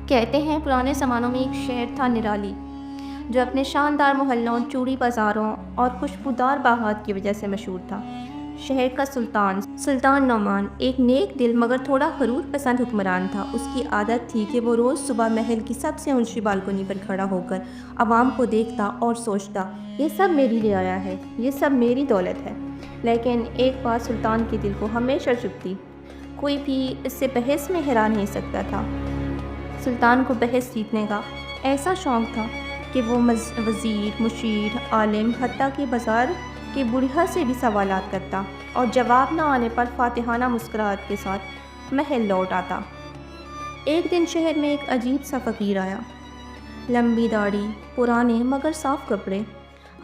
کہتے ہیں پرانے زمانوں میں ایک شہر تھا نرالی، جو اپنے شاندار محلوں، چوڑی بازاروں اور خوشبودار باغات کی وجہ سے مشہور تھا۔ شہر کا سلطان نعمان ایک نیک دل مگر تھوڑا غرور پسند حکمران تھا۔ اس کی عادت تھی کہ وہ روز صبح محل کی سب سے اونچی بالکنی پر کھڑا ہو کر عوام کو دیکھتا اور سوچتا، یہ سب میرے لیے آیا ہے، یہ سب میری دولت ہے۔ لیکن ایک بات سلطان کے دل کو ہمیشہ چبھتی، کوئی بھی اس سے بحث میں ہرا نہیں سکتا تھا۔ سلطان کو بحث جیتنے کا ایسا شوق تھا کہ وہ وزیر، مشیر، عالم، حتیٰ کہ بازار کے بڑھیا سے بھی سوالات کرتا اور جواب نہ آنے پر فاتحانہ مسکراہٹ کے ساتھ محل لوٹ آتا۔ ایک دن شہر میں ایک عجیب سا فقیر آیا، لمبی داڑھی، پرانے مگر صاف کپڑے،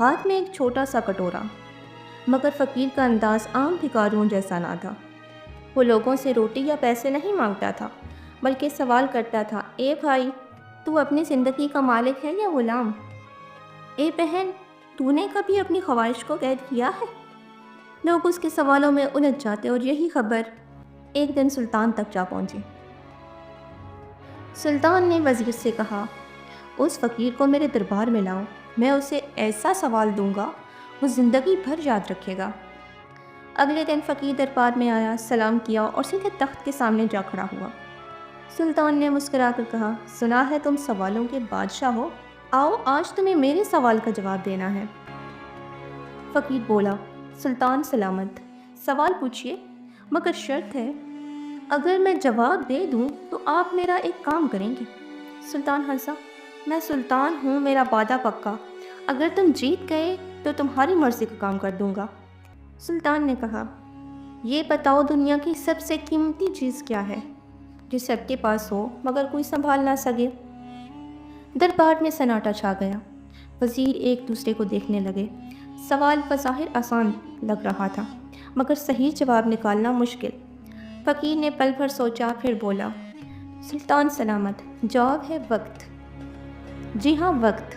ہاتھ میں ایک چھوٹا سا کٹورا۔ مگر فقیر کا انداز عام بھکاریوں جیسا نہ تھا۔ وہ لوگوں سے روٹی یا پیسے نہیں مانگتا تھا، بلکہ سوال کرتا تھا، اے بھائی، تو اپنی زندگی کا مالک ہے یا غلام؟ اے بہن، تو نے کبھی اپنی خواہش کو قید کیا ہے؟ لوگ اس کے سوالوں میں الجھ جاتے اور یہی خبر ایک دن سلطان تک جا پہنچی۔ سلطان نے وزیر سے کہا، اس فقیر کو میرے دربار میں لاؤ، میں اسے ایسا سوال دوں گا وہ زندگی بھر یاد رکھے گا۔ اگلے دن فقیر دربار میں آیا، سلام کیا اور سیدھے تخت کے سامنے جا کھڑا ہوا۔ سلطان نے مسکرا کر کہا، سنا ہے تم سوالوں کے بادشاہ ہو، آؤ آج تمہیں میرے سوال کا جواب دینا ہے۔ فقیر بولا، سلطان سلامت، سوال پوچھئے، مگر شرط ہے، اگر میں جواب دے دوں تو آپ میرا ایک کام کریں گے۔ سلطان ہنسا، میں سلطان ہوں، میرا وعدہ پکا، اگر تم جیت گئے تو تمہاری مرضی کا کام کر دوں گا۔ سلطان نے کہا، یہ بتاؤ دنیا کی سب سے قیمتی چیز کیا ہے جو سب کے پاس ہو مگر کوئی سنبھال نہ سکے؟ دربار میں سناٹا چھا گیا۔ وزیر ایک دوسرے کو دیکھنے لگے۔ سوال بظاہر آسان لگ رہا تھا مگر صحیح جواب نکالنا مشکل۔ فقیر نے پل بھر سوچا، پھر بولا، سلطان سلامت، جواب ہے وقت۔ جی ہاں، وقت۔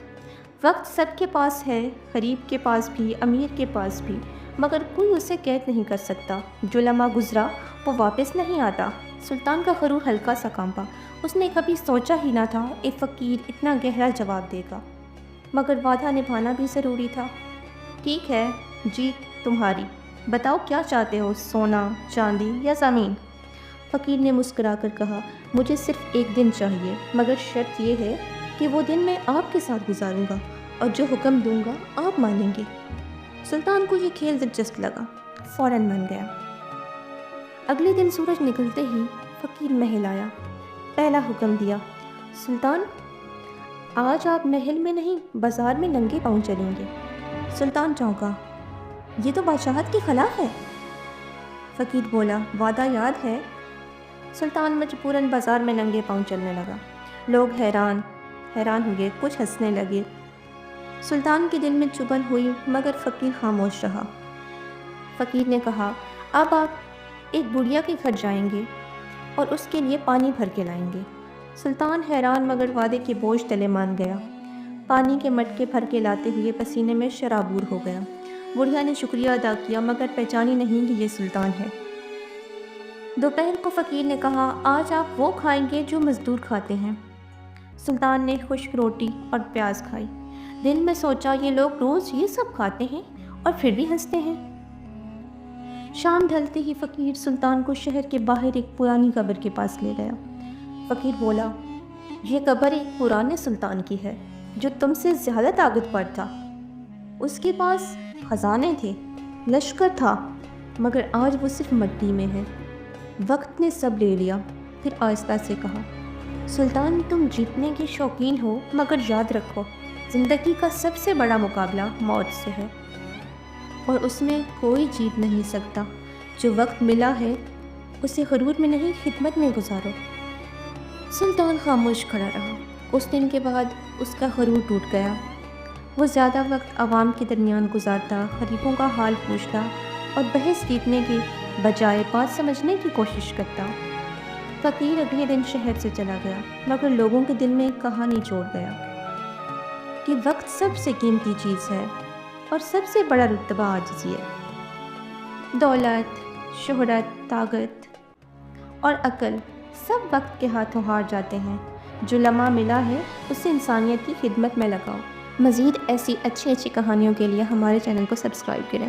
وقت سب کے پاس ہے، غریب کے پاس بھی، امیر کے پاس بھی، مگر کوئی اسے قید نہیں کر سکتا۔ جو لمحہ گزرا وہ واپس نہیں آتا۔ سلطان کا غرور ہلکا سا کانپا۔ اس نے کبھی سوچا ہی نہ تھا ایک فقیر اتنا گہرا جواب دے گا، مگر وعدہ نبھانا بھی ضروری تھا۔ ٹھیک ہے، جیت تمہاری، بتاؤ کیا چاہتے ہو، سونا، چاندی یا زمین؟ فقیر نے مسکرا کر کہا، مجھے صرف ایک دن چاہیے، مگر شرط یہ ہے کہ وہ دن میں آپ کے ساتھ گزاروں گا اور جو حکم دوں گا آپ مانیں گے۔ سلطان کو یہ کھیل دلچسپ لگا، فوراً مان گیا۔ اگلے دن سورج نکلتے ہی فقیر محل آیا۔ پہلا حکم دیا، سلطان، آج آپ محل میں نہیں بازار میں ننگے پاؤں چلیں گے۔ سلطان چونکا، یہ تو بادشاہت کے خلاف ہے۔ فقیر بولا، وعدہ یاد ہے۔ سلطان مجبوراً بازار میں ننگے پاؤں چلنے لگا۔ لوگ حیران ہوئے، کچھ ہنسنے لگے۔ سلطان کے دل میں چبھن ہوئی مگر فقیر خاموش رہا۔ فقیر نے کہا، اب آپ ایک بڑھیا کے گھر جائیں گے اور اس کے لیے پانی بھر کے لائیں گے۔ سلطان حیران مگر وعدے کے بوجھ تلے مان گیا۔ پانی کے مٹکے بھر کے لاتے ہوئے پسینے میں شرابور ہو گیا۔ بڑھیا نے شکریہ ادا کیا مگر پہچانی نہیں کہ یہ سلطان ہے۔ دوپہر کو فقیر نے کہا، آج آپ وہ کھائیں گے جو مزدور کھاتے ہیں۔ سلطان نے خشک روٹی اور پیاز کھائی۔ دل میں سوچا، یہ لوگ روز یہ سب کھاتے ہیں اور پھر بھی ہنستے ہیں۔ شام ڈھلتے ہی فقیر سلطان کو شہر کے باہر ایک پرانی قبر کے پاس لے گیا۔ فقیر بولا، یہ قبر ایک پرانے سلطان کی ہے جو تم سے زیادہ طاقتور تھا۔ اس کے پاس خزانے تھے، لشکر تھا، مگر آج وہ صرف مٹی میں ہے۔ وقت نے سب لے لیا۔ پھر آہستہ سے کہا، سلطان، تم جیتنے کے شوقین ہو، مگر یاد رکھو، زندگی کا سب سے بڑا مقابلہ موت سے ہے اور اس میں کوئی جیت نہیں سکتا۔ جو وقت ملا ہے اسے غرور میں نہیں، خدمت میں گزارو۔ سلطان خاموش کھڑا رہا۔ اس دن کے بعد اس کا غرور ٹوٹ گیا۔ وہ زیادہ وقت عوام کے درمیان گزارتا، غریبوں کا حال پوچھتا اور بحث جیتنے کی بجائے بات سمجھنے کی کوشش کرتا۔ فقیر اگلے دن شہر سے چلا گیا مگر لوگوں کے دل میں ایک کہانی چھوڑ گیا کہ وقت سب سے قیمتی چیز ہے اور سب سے بڑا رتبہ عاجزی ہے۔ دولت، شہرت، طاقت اور عقل سب وقت کے ہاتھوں ہار جاتے ہیں، جو لمحہ ملا ہے اسے انسانیت کی خدمت میں لگاؤ۔ مزید ایسی اچھی کہانیوں کے لیے ہمارے چینل کو سبسکرائب کریں۔